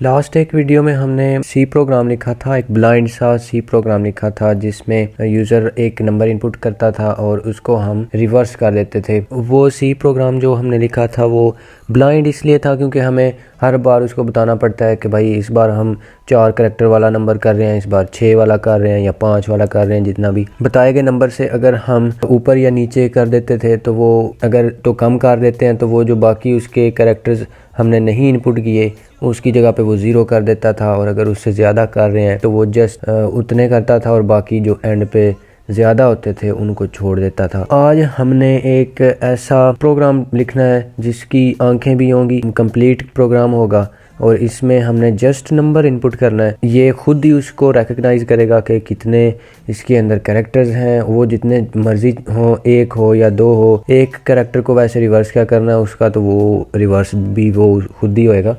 Last एक video में हमने सी प्रोग्राम लिखा था, एक ब्लाइंड सा सी प्रोग्राम लिखा था जिसमें यूज़र एक नंबर इनपुट करता था और उसको हम रिवर्स कर देते थे। वो सी प्रोग्राम जो हमने लिखा था वो ब्लाइंड इसलिए था क्योंकि हमें हर बार उसको बताना पड़ता है कि भाई इस बार हम 4 करैक्टर वाला नंबर कर रहे हैं, इस बार 6 वाला कर रहे हैं या 5 वाला कर रहे हैं। जितना भी बताए गए नंबर से अगर हम ऊपर या नीचे कर देते थे तो वो अगर तो कम कर देते हैं तो वो जो बाकी उसके करैक्टर्स हमने नहीं इनपुट किए उसकी जगह पे वो 0 कर देता था, और अगर उससे ज़्यादा कर रहे हैं तो वो जस्ट उतने करता था और बाकी जो एंड पे ज़्यादा होते थे उनको छोड़ देता था। आज हमने एक ऐसा प्रोग्राम लिखना है जिसकी आंखें भी होंगी, कंप्लीट प्रोग्राम होगा और इसमें हमने जस्ट नंबर इनपुट करना है। ये खुद ही उसको रिकग्नाइज करेगा कि कितने इसके अंदर कैरेक्टर्स हैं, वो जितने मर्जी हो, 1 हो या 2 हो। एक कैरेक्टर को वैसे रिवर्स क्या करना है उसका, तो वो रिवर्स भी वो खुद ही होएगा।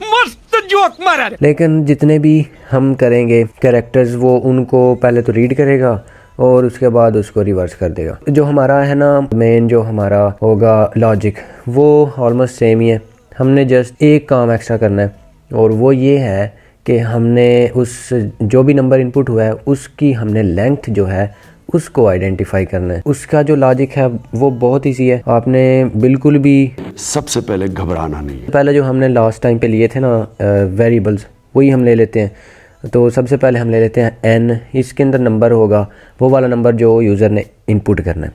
मस्त जोक मारा। लेकिन जितने भी हम करेंगे कैरेक्टर्स वो उनको पहले तो रीड करेगा और उसके बाद उसको रिवर्स कर देगा। जो हमारा है ना मेन जो हमारा होगा लॉजिक, वो ऑलमोस्ट सेम ही है। हमने जस्ट एक काम एक्स्ट्रा करना है और वो ये है कि हमने उस जो भी नंबर इनपुट हुआ है उसकी हमने लेंथ जो है उसको आइडेंटिफाई करना है। उसका जो लॉजिक है वो बहुत ईजी है। आपने बिल्कुल भी सबसे पहले घबराना नहीं है। पहले जो हमने लास्ट टाइम पे लिए थे ना वेरिएबल्स, वही हम ले लेते हैं। तो सबसे पहले हम ले लेते हैं n, इसके अंदर नंबर होगा वो वाला नंबर जो यूज़र ने इनपुट करना है।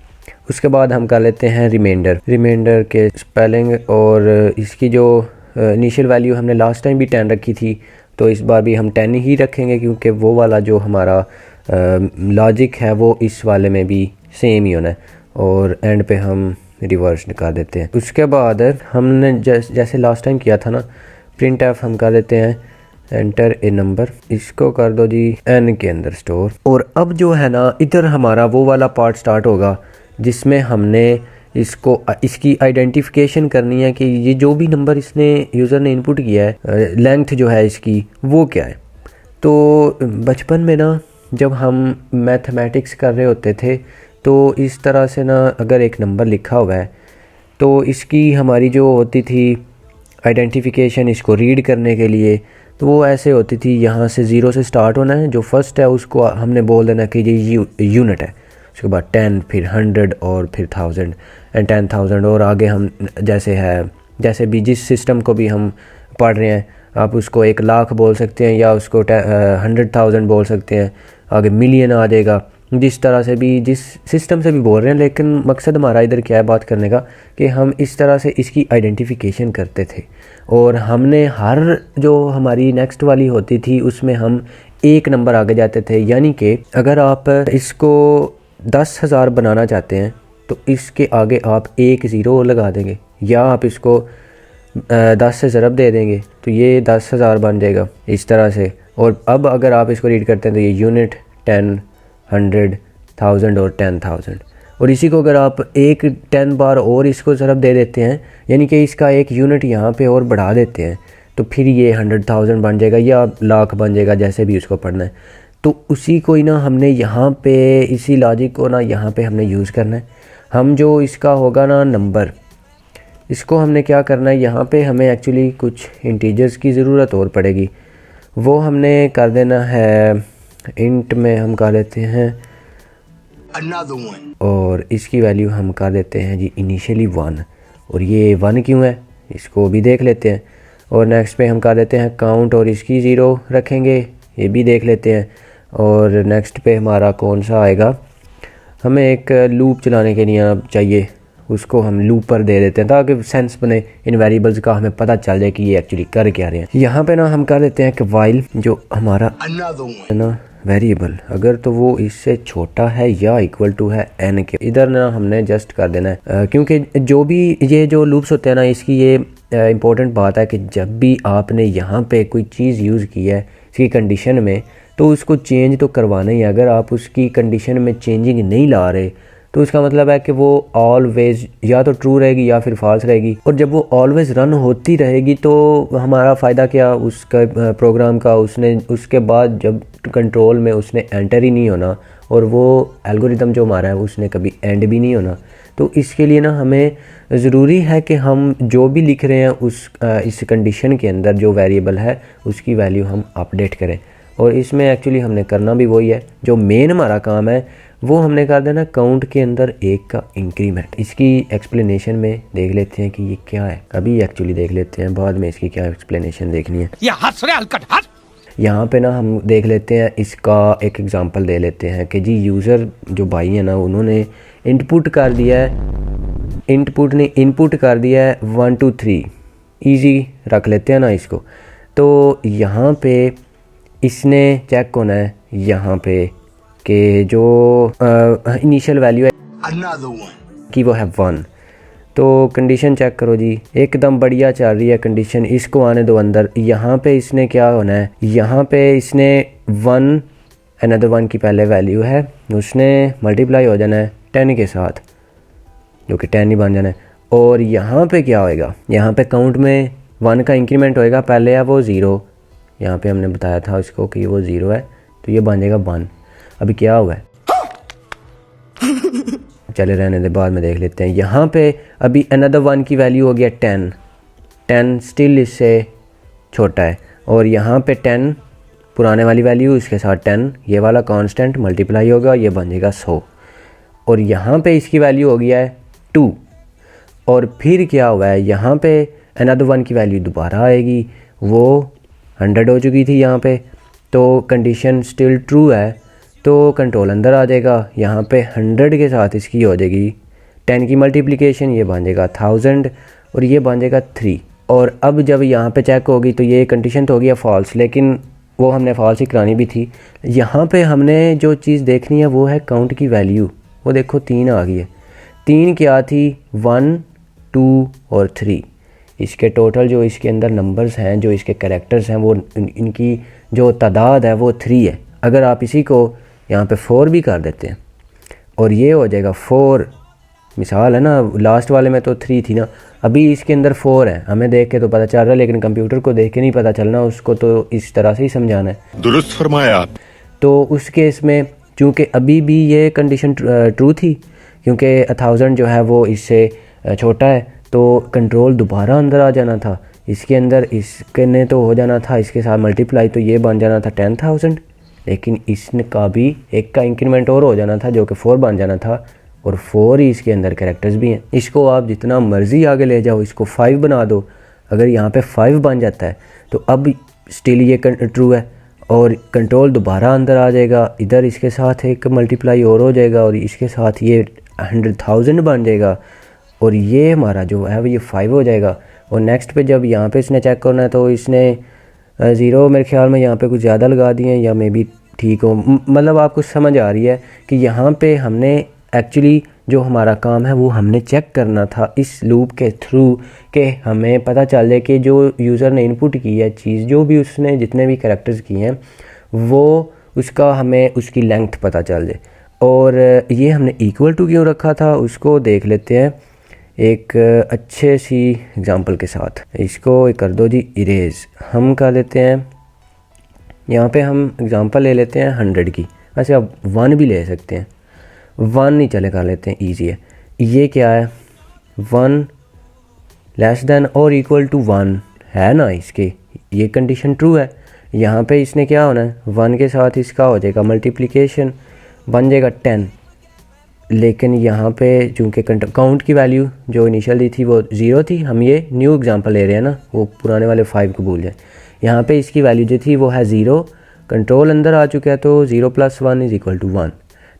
उसके बाद हम कर लेते हैं रिमाइंडर के स्पेलिंग, और इसकी जो इनिशियल वैल्यू हमने लास्ट टाइम भी 10 रखी थी तो इस बार भी हम 10 ही रखेंगे क्योंकि वो वाला जो हमारा लॉजिक है वो इस वाले में भी सेम ही होना है। और एंड पे हम रिवर्स निकाल देते हैं। उसके बाद हमने जैसे लास्ट टाइम किया था ना, प्रिंट एफ हम कर देते हैं एंटर ए नंबर, इसको कर दो जी n के अंदर स्टोर। और अब जो है ना इधर हमारा वो वाला पार्ट स्टार्ट होगा जिसमें हमने इसकी आइडेंटिफिकेशन करनी है कि ये जो भी नंबर इसने यूज़र ने इनपुट किया है लेंथ जो है इसकी वो क्या है। तो बचपन में ना जब हम मैथमेटिक्स कर रहे होते थे तो इस तरह से ना अगर एक नंबर लिखा हुआ है तो इसकी हमारी जो होती थी आइडेंटिफिकेशन इसको रीड करने के लिए, तो वो ऐसे होती थी, यहाँ से 0 से स्टार्ट होना है, जो फर्स्ट है उसको हमने बोल देना कि ये यूनिट है। उसके बाद 10, फिर 100 और फिर 1000 एंड 10,000 और आगे हम जैसे भी जिस सिस्टम को भी हम पढ़ रहे हैं आप उसको 1 लाख बोल सकते हैं या उसको 100,000 बोल सकते हैं, आगे मिलियन आ जाएगा। जिस तरह से भी जिस सिस्टम से भी बोल रहे हैं, लेकिन मकसद हमारा इधर क्या है बात करने का कि हम इस तरह से इसकी आइडेंटिफिकेशन करते थे। और हमने हर जो हमारी नेक्स्ट वाली होती थी उसमें हम एक नंबर आगे जाते थे। यानी कि अगर आप इसको 10,000 बनाना चाहते हैं तो इसके आगे आप 1 0 लगा देंगे, या आप इसको 10 से ज़रब दे देंगे तो ये 10,000 बन जाएगा इस तरह से। और अब अगर आप इसको रीड करते हैं तो ये यूनिट 10, 100, 1000 और 10,000। और इसी को अगर आप 10 बार और इसको ज़रब दे देते हैं, यानी कि इसका 1 यूनिट यहाँ पे और बढ़ा देते हैं, तो फिर ये 100,000 बन जाएगा या लाख बन जाएगा, जैसे भी उसको पढ़ना है। तो उसी को ही ना हमने यहाँ पे इसी लॉजिक को ना यहाँ पे हमने यूज़ करना है। हम जो इसका होगा ना नंबर, इसको हमने क्या करना है, यहाँ पे हमें एक्चुअली कुछ इंटीजर्स की ज़रूरत और पड़ेगी। वो हमने कर देना है इंट में हम कर लेते हैं Another one. और इसकी वैल्यू हम कर देते हैं जी इनिशियली 1। और ये 1 क्यों है इसको भी देख लेते हैं। और नेक्स्ट पे हम कर देते हैं काउंट और इसकी 0 रखेंगे, ये भी देख लेते हैं। और नेक्स्ट पे हमारा कौन सा आएगा, हमें एक लूप चलाने के लिए चाहिए, उसको हम लूप पर दे देते हैं ताकि सेंस बने इन वेरिएबल्स का, हमें पता चल जाए कि ये एक्चुअली कर क्या रहे हैं। यहाँ पे ना हम कर देते हैं कि वाइल जो हमारा है ना वेरिएबल, अगर तो वो इससे छोटा है या इक्वल टू है n के, इधर ना हमने जस्ट कर देना है। क्योंकि जो भी ये जो लूप्स होते हैं ना, इसकी ये इम्पोर्टेंट बात है कि जब भी आपने यहाँ पे कोई चीज़ यूज़ की है इसकी कंडीशन में तो उसको चेंज तो करवाना ही है। अगर आप उसकी कंडीशन में चेंजिंग नहीं ला रहे तो उसका मतलब है कि वो ऑलवेज या तो ट्रू रहेगी या फिर फॉल्स रहेगी। और जब वो ऑलवेज रन होती रहेगी तो हमारा फ़ायदा क्या उसका प्रोग्राम का, उसने उसके बाद जब कंट्रोल में उसने एंटर ही नहीं होना और वो एल्गोरिदम जो हमारा है उसने कभी एंड भी नहीं होना। तो इसके लिए ना हमें ज़रूरी है कि हम जो भी लिख रहे हैं इस कंडीशन के अंदर जो वेरिएबल है उसकी वैल्यू हम अपडेट करें। और इसमें एक्चुअली हमने करना भी वही है, जो मेन हमारा काम है वो हमने कर देना काउंट के अंदर 1 का इंक्रीमेंट। इसकी एक्सप्लेनेशन में देख लेते हैं कि ये क्या है, अभी एक्चुअली देख लेते हैं, बाद में इसकी क्या एक्सप्लेनेशन देखनी है। ये हंस रहे हलकट हंस। यहाँ पे ना हम देख लेते हैं, इसका एक एग्जांपल दे लेते हैं कि जी यूज़र जो भाई है ना उन्होंने इनपुट कर दिया है, इनपुट कर दिया है 1 2 3, ईजी रख लेते हैं ना इसको। तो यहाँ पे इसने चेक होना है यहाँ पे कि जो इनिशियल वैल्यू है Another one. कि वो है 1। तो कंडीशन चेक करो जी, एकदम बढ़िया चल रही है कंडीशन, इसको आने दो अंदर। यहाँ पे इसने क्या होना है, यहाँ पे इसने 1 अनदर 1 की पहले वैल्यू है, उसने मल्टीप्लाई हो जाना है 10 के साथ, जो कि 10 ही बन जाना है। और यहाँ पे क्या होएगा, यहाँ पे काउंट में 1 का इंक्रीमेंट होएगा, पहले है वो 0, यहाँ पे हमने बताया था इसको कि वो 0 है तो ये बन जाएगा 1। अभी क्या हुआ है चले रहने दे, बाद में देख लेते हैं। यहाँ पे अभी अनदर 1 की वैल्यू हो गया 10 स्टिल इससे छोटा है। और यहाँ पे 10 पुराने वाली वैल्यू, इसके साथ 10 ये वाला कांस्टेंट मल्टीप्लाई होगा, ये बन जाएगा 100। और यहाँ पे इसकी वैल्यू हो गया है 2। और फिर क्या हुआ है, यहाँ पे अनदर 1 की वैल्यू दोबारा आएगी, वो 100 हो चुकी थी यहाँ पे, तो कंडीशन स्टिल ट्रू है तो कंट्रोल अंदर आ जाएगा। यहाँ पे 100 के साथ इसकी हो जाएगी 10 की मल्टीप्लिकेशन, ये बन जाएगा 1000 और ये बन जाएगा 3। और अब जब यहाँ पे चेक होगी तो ये कंडीशन तो हो गया फॉल्स, लेकिन वो हमने फॉल्स ही करानी भी थी। यहाँ पे हमने जो चीज़ देखनी है वो है काउंट की वैल्यू, वो देखो 3 आ गई है। 3 क्या थी, 1 2 और 3। इसके टोटल जो इसके अंदर नंबर्स हैं, जो इसके कैरेक्टर्स हैं, वो इनकी जो तादाद है वो 3 है। अगर आप इसी को यहाँ पे 4 भी कर देते हैं और ये हो जाएगा 4, मिसाल है ना, लास्ट वाले में तो 3 थी ना, अभी इसके अंदर 4 है। हमें देख के तो पता चल रहा है, लेकिन कंप्यूटर को देख के नहीं पता चलना, उसको तो इस तरह से ही समझाना है। दुरुस्त फरमाया आप। तो उस केस में चूँकि अभी भी ये कंडीशन ट्रू थी, क्योंकि 1000 जो है वो इससे छोटा है, तो कंट्रोल दोबारा अंदर आ जाना था इसके अंदर, इसके ने तो हो जाना था इसके साथ मल्टीप्लाई, तो ये बन जाना था 10,000। लेकिन इसका भी 1 का इंक्रीमेंट और हो जाना था जो कि 4 बन जाना था, और 4 ही इसके अंदर कैरेक्टर्स भी हैं। इसको आप जितना मर्ज़ी आगे ले जाओ, इसको 5 बना दो, अगर यहाँ पे 5 बन जाता है तो अब स्टिल ये ट्रू है और कंट्रोल दोबारा अंदर आ जाएगा। इधर इसके साथ एक मल्टीप्लाई और हो जाएगा और इसके साथ ये 100,000 बन जाएगा और ये हमारा जो है वो ये 5 हो जाएगा। और नेक्स्ट पे जब यहाँ पे इसने चेक करना है तो इसने 0 मेरे ख्याल में यहाँ पे कुछ ज़्यादा लगा दिए हैं, या मे बी ठीक हो, मतलब आपको समझ आ रही है कि यहाँ पे हमने एक्चुअली जो हमारा काम है वो हमने चेक करना था इस लूप के थ्रू, कि हमें पता चल जाए कि जो यूज़र ने इनपुट की है चीज़, जो भी उसने जितने भी कैरेक्टर्स किए हैं वो उसका हमें उसकी लेंथ पता चल जाए। और ये हमने इक्वल टू क्यों रखा था उसको देख लेते हैं एक अच्छे सी एग्जांपल के साथ। इसको कर दो जी इरेज, हम कर लेते हैं यहाँ पे, हम एग्जांपल ले लेते हैं 100 की। वैसे आप 1 भी ले सकते हैं, 1 ही चले कर लेते हैं, ईजी है। ये क्या है, 1 लेस देन और इक्वल टू 1 है ना, इसके ये कंडीशन ट्रू है। यहाँ पे इसने क्या होना है, 1 के साथ इसका हो जाएगा मल्टीप्लिकेशन, बन जाएगा 10। लेकिन यहाँ पे चूँकि काउंट की वैल्यू जो इनिशियल दी थी वो 0 थी, हम ये न्यू एग्जांपल ले रहे हैं ना, वो पुराने वाले 5 को भूल जाए। यहाँ पे इसकी वैल्यू जो थी वो है 0, कंट्रोल अंदर आ चुका है तो 0 + 1 = 1।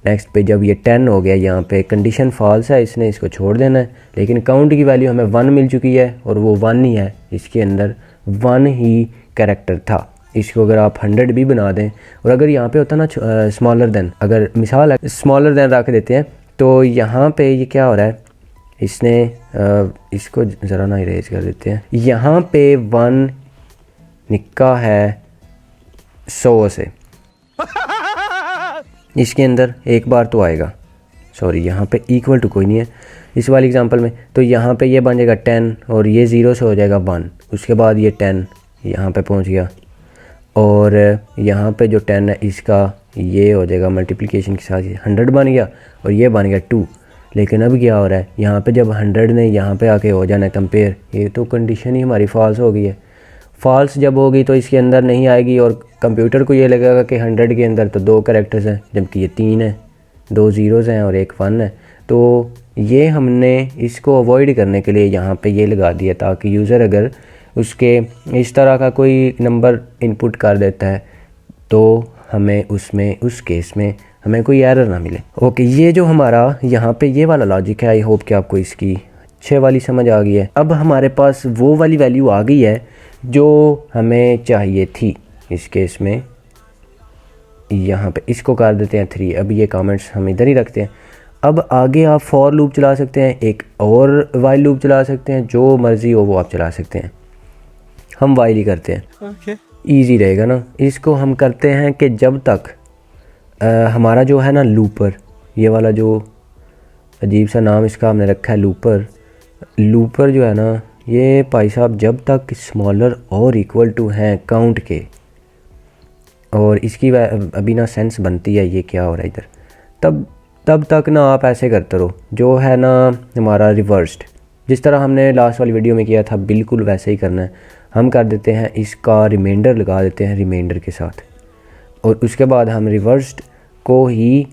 नेक्स्ट पे जब ये 10 हो गया, यहाँ पे कंडीशन फॉल्स है, इसने इसको छोड़ देना है, लेकिन काउंट की वैल्यू हमें 1 मिल चुकी है और वो 1 ही है, इसके अंदर 1 ही कैरेक्टर था। इसको अगर आप 100 भी बना दें, और अगर यहाँ पे होता ना स्मॉलर देन, अगर मिसाल है स्मॉलर देन रख देते हैं, तो यहाँ पे ये क्या हो रहा है, इसने इसको ज़रा ना इरेज कर देते हैं। यहाँ पे 1 निक्का है 100 से, इसके अंदर एक बार तो आएगा सॉरी यहाँ पे इक्वल टू कोई नहीं है इस वाली एग्जांपल में, तो यहाँ पे ये बन जाएगा 10 और ये 0 से हो जाएगा 1। उसके बाद ये 10 यहाँ पे पहुँच गया और यहाँ पे जो 10 है इसका ये हो जाएगा मल्टीप्लिकेशन के साथ 100 बन गया और ये बन गया 2। लेकिन अब क्या हो रहा है, यहाँ पे जब 100 ने यहाँ पे आके हो जाना है कंपेयर, ये तो कंडीशन ही हमारी फॉल्स हो गई है। फॉल्स जब होगी तो इसके अंदर नहीं आएगी और कंप्यूटर को ये लगेगा कि 100 के अंदर तो 2 कैरेक्टर्स हैं जबकि ये 3 है, 2 ज़ीरोज़ हैं और 1 1 है। तो ये हमने इसको अवॉइड करने के लिए यहाँ पे ये लगा दिया ताकि यूज़र अगर उसके इस तरह का कोई नंबर इनपुट कर देता है तो हमें उसमें उस केस में हमें कोई एरर ना मिले। ओके, ये जो हमारा यहाँ पे ये वाला लॉजिक है, आई होप कि आपको इसकी अच्छे वाली समझ आ गई है। अब हमारे पास वो वाली वैल्यू आ गई है जो हमें चाहिए थी। इस केस में यहाँ पे इसको कर देते हैं 3। अब ये कमेंट्स हम इधर ही रखते हैं। अब आगे आप फॉर लूप चला सकते हैं, एक और वाइल लूप चला सकते हैं, जो मर्ज़ी हो वो आप चला सकते हैं। हम वाइल ही करते हैं, ईजी रहेगा ना। इसको हम करते हैं कि जब तक हमारा जो है ना लूपर, ये वाला जो अजीब सा नाम इसका हमने रखा है लूपर जो है ना, ये भाई साहब जब तक स्मॉलर और इक्वल टू हैं काउंट के, और इसकी अभी ना सेंस बनती है ये क्या हो रहा है इधर, तब तक ना आप ऐसे करते रहो। जो है ना हमारा रिवर्स्ड, जिस तरह हमने लास्ट वाली वीडियो में किया था बिल्कुल वैसे ही करना है। हम कर देते हैं इसका रिमाइंडर लगा देते हैं रिमाइंडर के साथ, और उसके बाद हम रिवर्स्ड को ही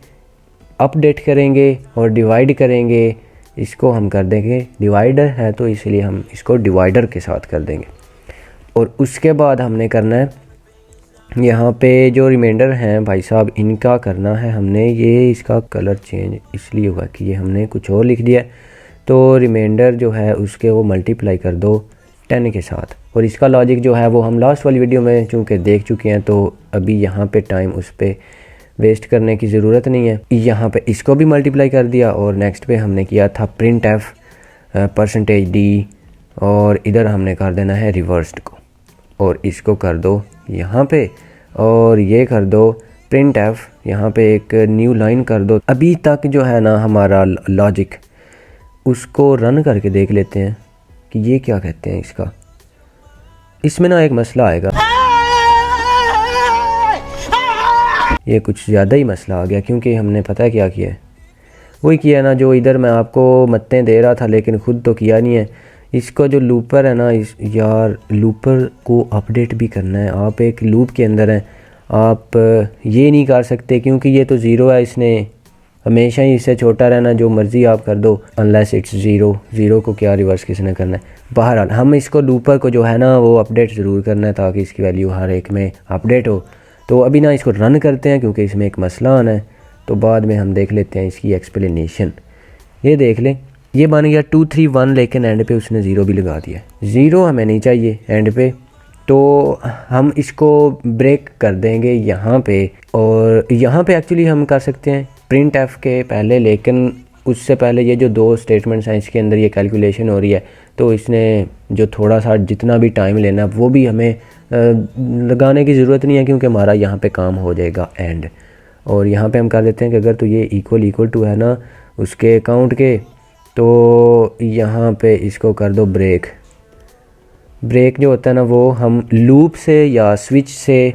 अपडेट करेंगे और डिवाइड करेंगे। इसको हम कर देंगे, डिवाइडर है तो इसलिए हम इसको डिवाइडर के साथ कर देंगे। और उसके बाद हमने करना है यहाँ पे जो रिमाइंडर हैं भाई साहब, इनका करना है हमने, ये इसका कलर चेंज इसलिए हुआ कि ये हमने कुछ और लिख दिया। तो रिमाइंडर जो है उसके वो मल्टीप्लाई कर दो 10 के साथ। और इसका लॉजिक जो है वो हम लास्ट वाली वीडियो में चूँकि देख चुके हैं, तो अभी यहाँ पे टाइम उस पर वेस्ट करने की ज़रूरत नहीं है। यहाँ पे इसको भी मल्टीप्लाई कर दिया और नेक्स्ट पे हमने किया था प्रिंट एफ %d, और इधर हमने कर देना है रिवर्स्ड को, और इसको कर दो यहाँ पे, और ये कर दो प्रिंट एफ, यहाँ पे एक न्यू लाइन कर दो। अभी तक जो है ना हमारा लॉजिक, उसको रन करके देख लेते हैं कि ये क्या कहते हैं इसका। इसमें ना एक मसला आएगा, ये कुछ ज़्यादा ही मसला आ गया, क्योंकि हमने पता है क्या किया है, वही किया ना जो इधर मैं आपको मत्तें दे रहा था लेकिन ख़ुद तो किया नहीं है। इसको जो लूपर है ना, इस यार लूपर को अपडेट भी करना है। आप एक लूप के अंदर हैं, आप ये नहीं कर सकते क्योंकि ये तो ज़ीरो है, इसने हमेशा ही इससे छोटा रहना, जो मर्ज़ी आप कर दो अनलेस इट्स ज़ीरो को क्या रिवर्स किसने करना है। बहरहाल हम इसको लूपर को जो है ना वो अपडेट ज़रूर करना है ताकि इसकी वैल्यू हर एक में अपडेट हो। तो अभी ना इसको रन करते हैं क्योंकि इसमें एक मसला आना है, तो बाद में हम देख लेते हैं इसकी एक्सप्लेनेशन। ये देख लें, ये बन गया 2 3 1, लेकिन एंड पे उसने 0 भी लगा दिया। 0 हमें नहीं चाहिए एंड पे, तो हम इसको ब्रेक कर देंगे यहाँ पे। और यहाँ पे एक्चुअली हम कर सकते हैं प्रिंट एफ के पहले, लेकिन उससे पहले ये जो 2 स्टेटमेंट्स हैं इसके अंदर ये कैलकुलेशन हो रही है, तो इसने जो थोड़ा सा जितना भी टाइम लेना वो भी हमें लगाने की ज़रूरत नहीं है, क्योंकि हमारा यहाँ पे काम हो जाएगा एंड। और यहाँ पे हम कर देते हैं कि अगर तो ये इक्वल टू है ना उसके काउंट के, तो यहाँ पे इसको कर दो ब्रेक जो होता है ना वो हम लूप से या स्विच से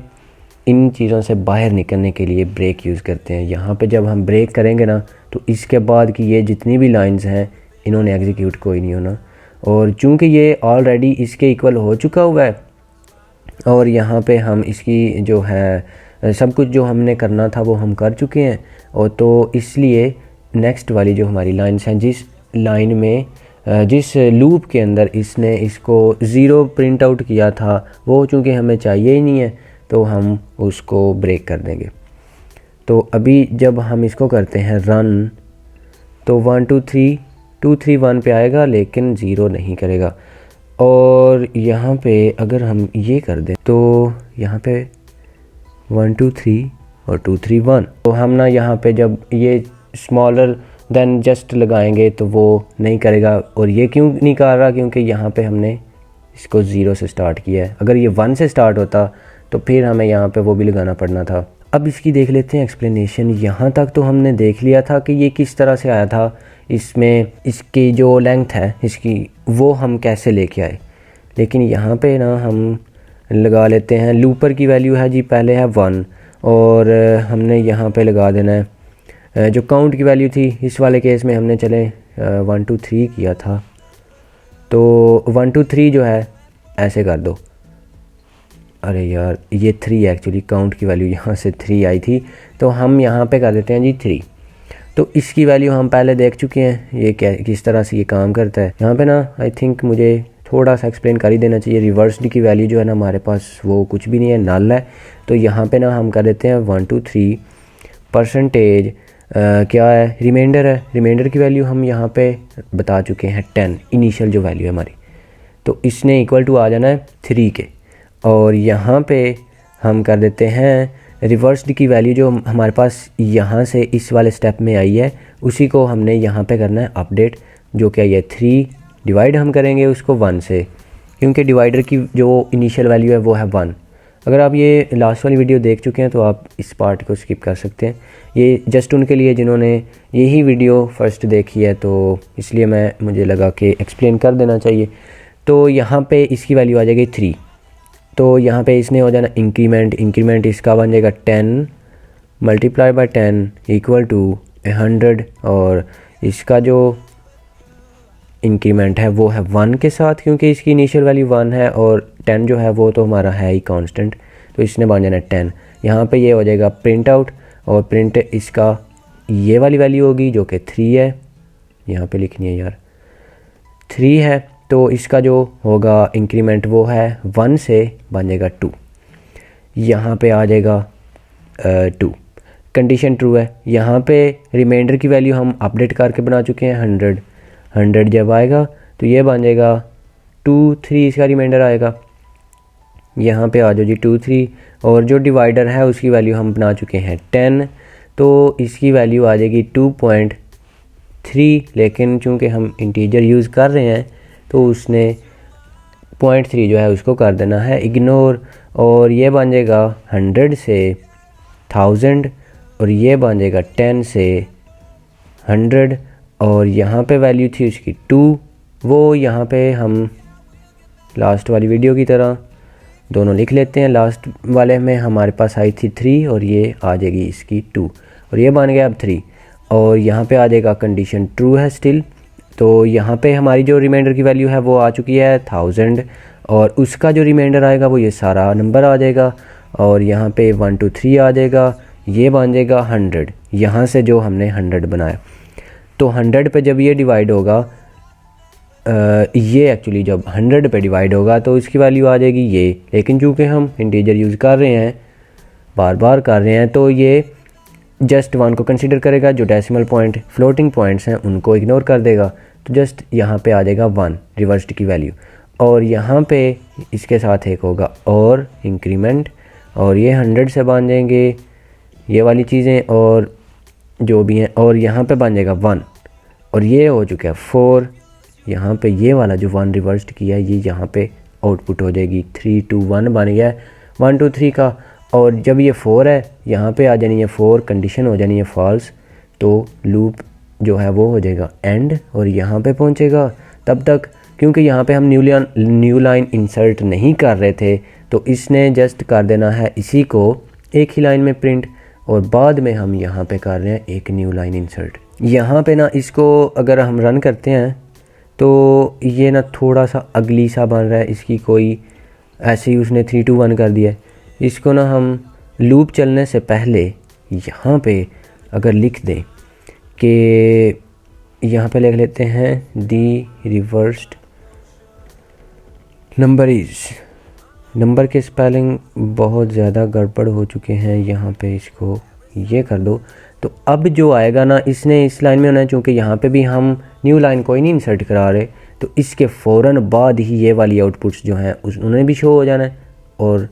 इन चीज़ों से बाहर निकलने के लिए ब्रेक यूज़ करते हैं। यहाँ पे जब हम ब्रेक करेंगे ना तो इसके बाद की ये जितनी भी लाइंस हैं इन्होंने एग्जीक्यूट कोई नहीं होना, और चूँकि ये ऑलरेडी इसके इक्वल हो चुका हुआ है और यहाँ पे हम इसकी जो है सब कुछ जो हमने करना था वो हम कर चुके हैं, और तो इसलिए नेक्स्ट वाली जो हमारी लाइंस हैं, जिस लाइन में जिस लूप के अंदर इसने इसको 0 प्रिंट आउट किया था वो चूँकि हमें चाहिए ही नहीं है, तो हम उसको ब्रेक कर देंगे। तो अभी जब हम इसको करते हैं रन, तो 1 2 3 2 3 1 पे आएगा लेकिन 0 नहीं करेगा। और यहाँ पे अगर हम ये कर दें तो यहाँ पे 1 2 3 और 2 3 1, तो हम ना यहाँ पे जब ये स्मॉलर देन जस्ट लगाएंगे तो वो नहीं करेगा। और ये क्यों नहीं कर रहा, क्योंकि यहाँ पे हमने इसको 0 से स्टार्ट किया है। अगर ये 1 से स्टार्ट होता तो फिर हमें यहाँ पे वो भी लगाना पड़ना था, अब इसकी देख लेते हैं एक्सप्लेनेशन। यहाँ तक तो हमने देख लिया था कि ये किस तरह से आया था, इसमें इसकी जो लेंथ है इसकी वो हम कैसे लेके आए। लेकिन यहाँ पे ना हम लगा लेते हैं, लूपर की वैल्यू है जी पहले है 1 और हमने यहाँ पे लगा देना है जो काउंट की वैल्यू थी। इस वाले केस में हमने चले 1 2 3 किया था, तो 1 2 3 जो है ऐसे कर दो। अरे यार ये 3 एक्चुअली काउंट की वैल्यू यहाँ से 3 आई थी, तो हम यहाँ पे कर देते हैं जी 3। तो इसकी वैल्यू हम पहले देख चुके हैं, ये क्या किस तरह से ये काम करता है। यहाँ पे ना आई थिंक मुझे थोड़ा सा एक्सप्लेन कर ही देना चाहिए। रिवर्स्ड की वैल्यू जो है ना हमारे पास वो कुछ भी नहीं है, नल है। तो यहाँ पे ना हम कर देते हैं 1 2 3 परसेंटेज क्या है, रिमाइंडर है। रिमाइंडर की वैल्यू हम यहाँ पे बता चुके हैं 10, इनिशियल जो वैल्यू है हमारी। तो इसने इक्वल टू आ जाना है 3 के। और यहाँ पे हम कर देते हैं रिवर्स्ड की वैल्यू जो हमारे पास यहाँ से इस वाले स्टेप में आई है उसी को हमने यहाँ पे करना है अपडेट, जो क्या ये 3 डिवाइड हम करेंगे उसको 1 से, क्योंकि डिवाइडर की जो इनिशियल वैल्यू है वो है 1। अगर आप ये लास्ट वाली वीडियो देख चुके हैं तो आप इस पार्ट को स्किप कर सकते हैं। ये जस्ट उनके लिए जिन्होंने यही वीडियो फर्स्ट देखी है, तो इसलिए मुझे लगा कि एक्सप्लेन कर देना चाहिए। तो यहाँ पे इसकी वैल्यू आ जाएगी 3। तो यहाँ पे इसने हो जाना इंक्रीमेंट इसका बन जाएगा 10 मल्टीप्लाई बाय 10 इक्वल टू 100। और इसका जो इंक्रीमेंट है वो है 1 के साथ, क्योंकि इसकी इनिशियल वैल्यू 1 है और 10 जो है वो तो हमारा है ही कांस्टेंट, तो इसने बन जाना 10। यहाँ पे ये हो जाएगा प्रिंट आउट और प्रिंट इसका ये वाली वैल्यू होगी जो कि 3 है, यहाँ पे लिखनी है यार 3 है। तो इसका जो होगा इंक्रीमेंट वो है 1 से बन जाएगा 2, यहाँ पे आ जाएगा 2। कंडीशन ट्रू है। यहाँ पे रिमाइंडर की वैल्यू हम अपडेट करके बना चुके हैं 100 जब आएगा तो ये बन जाएगा 2 3, इसका रिमाइंडर आएगा। यहाँ पे आ जाओ जी 2 3, और जो डिवाइडर है उसकी वैल्यू हम बना चुके हैं 10, तो इसकी वैल्यू आ जाएगी 2.3। लेकिन चूँकि हम इंटीजर यूज़ कर रहे हैं तो उसने 0.3 जो है उसको कर देना है इग्नोर, और ये बन जाएगा 100 से 1000 और ये बन जाएगा 10 से 100। और यहाँ पे वैल्यू थी उसकी 2, वो यहाँ पे हम लास्ट वाली वीडियो की तरह दोनों लिख लेते हैं। लास्ट वाले में हमारे पास आई थी 3 और ये आ जाएगी इसकी 2 और ये बन गया अब 3। और यहाँ पे आ जाएगा कंडीशन ट्रू है स्टिल। तो यहाँ पे हमारी जो रिमाइंडर की वैल्यू है वो आ चुकी है 1000 और उसका जो रिमाइंडर आएगा वो ये सारा नंबर आ जाएगा और यहाँ पे 1 2 3 आ जाएगा, ये बन जाएगा 100 यहाँ से जो हमने 100 बनाया। तो 100 पे जब ये डिवाइड होगा ये एक्चुअली जब 100 पे डिवाइड होगा तो इसकी वैल्यू आ जाएगी ये, लेकिन चूँकि हम इंटीजर यूज़ कर रहे हैं बार बार कर रहे हैं तो ये जस्ट 1 को कंसीडर करेगा, जो डेसिमल पॉइंट फ्लोटिंग पॉइंट्स हैं उनको इग्नोर कर देगा। तो जस्ट यहाँ पे आ जाएगा 1 रिवर्स्ड की वैल्यू और यहाँ पे इसके साथ एक होगा और इंक्रीमेंट और ये 100 से बन जाएंगे ये वाली चीज़ें और जो भी हैं और यहाँ पे बन जाएगा 1 और ये हो चुका है 4। यहाँ पे ये वाला जो 1 रिवर्स्ड किया है ये यहाँ पे आउटपुट हो जाएगी 3 2 1 बन गया है 1 2 3 का। और जब ये 4 है यहाँ पे आ जानी है 4, कंडीशन हो जानी है फॉल्स, तो लूप जो है वो हो जाएगा एंड और यहाँ पे पहुँचेगा तब तक, क्योंकि यहाँ पे हम न्यू लाइन इंसर्ट नहीं कर रहे थे तो इसने जस्ट कर देना है इसी को एक ही लाइन में प्रिंट और बाद में हम यहाँ पे कर रहे हैं एक न्यू लाइन इंसर्ट। यहाँ पे ना इसको अगर हम रन करते हैं तो ये ना थोड़ा सा अगली सा बन रहा है, इसकी कोई ऐसे ही उसने 3 2 1 कर दिया है। इसको ना हम लूप चलने से पहले यहाँ पे अगर लिख दें कि यहाँ पे लिख लेते हैं दी रिवर्स्ड नंबर इज़, नंबर के स्पेलिंग बहुत ज़्यादा गड़बड़ हो चुके हैं, यहाँ पे इसको ये कर दो। तो अब जो आएगा ना इसने इस लाइन में होना है, चूँकि यहाँ पे भी हम न्यू लाइन कोई नहीं इंसर्ट करा रहे तो इसके फ़ौरन बाद ही ये वाली आउटपुट्स जो हैं उन्हें भी शो हो जाना है और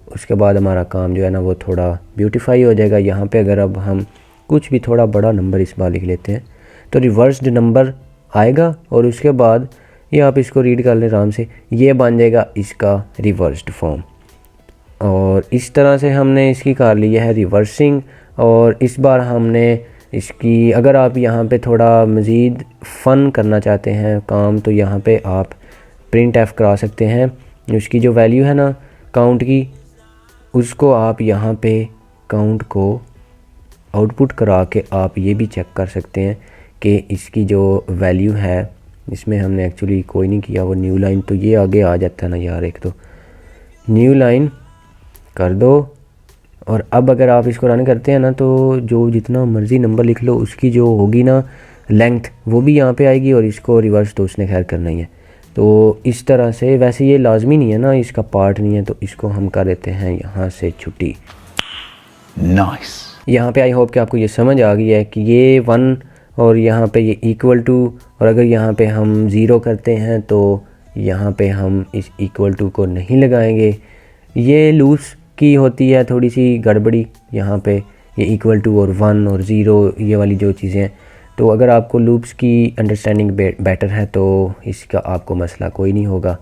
उसके बाद हमारा काम जो है ना वो थोड़ा ब्यूटीफाई हो जाएगा। यहाँ पे अगर अब हम कुछ भी थोड़ा बड़ा नंबर इस बार लिख लेते हैं तो रिवर्स्ड नंबर आएगा और उसके बाद ये आप इसको रीड कर लें आराम से, ये बन जाएगा इसका रिवर्स्ड फॉर्म। और और इस तरह से हमने इसकी कर ली है रिवर्सिंग। और इस बार हमने इसकी, अगर आप यहाँ पे थोड़ा मज़ीद फ़न करना चाहते हैं काम, तो यहाँ पे आप प्रिंट एफ करा सकते हैं। उसकी जो वैल्यू है ना काउंट की, उसको आप यहाँ पे काउंट को आउटपुट करा के आप ये भी चेक कर सकते हैं कि इसकी जो वैल्यू है, इसमें हमने एक्चुअली कोई नहीं किया, वो न्यू लाइन तो ये आगे आ जाता है ना यार, एक तो न्यू लाइन कर दो। और अब अगर आप इसको रन करते हैं ना, तो जो जितना मर्ज़ी नंबर लिख लो उसकी जो होगी ना लेंथ, वो भी यहाँ पे आएगी। और इसको रिवर्स तो उसने खैर करना ही है। तो इस तरह से, वैसे ये लाजमी नहीं है ना, इसका पार्ट नहीं है, तो इसको हम कर देते हैं यहाँ से छुट्टी। नाइस। यहाँ पे आई होप कि आपको ये समझ आ गई है कि ये 1 और यहाँ पे ये इक्वल टू, और अगर यहाँ पे हम 0 करते हैं तो यहाँ पे हम इस इक्वल टू को नहीं लगाएंगे। ये लूप्स की होती है थोड़ी सी गड़बड़ी यहाँ पे, ये इक्वल टू और 1 और 0 ये वाली जो चीज़ें हैं। तो अगर आपको लूप्स की अंडरस्टैंडिंग बेटर है तो इसका आपको मसला कोई नहीं होगा।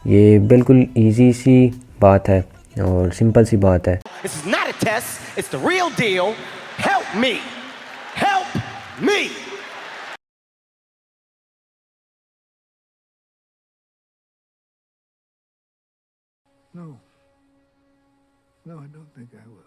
ये बिल्कुल ईजी सी बात है और सिंपल सी बात है। This is not a test. It's the real deal. Help me. Help me. No. No, I don't think I will.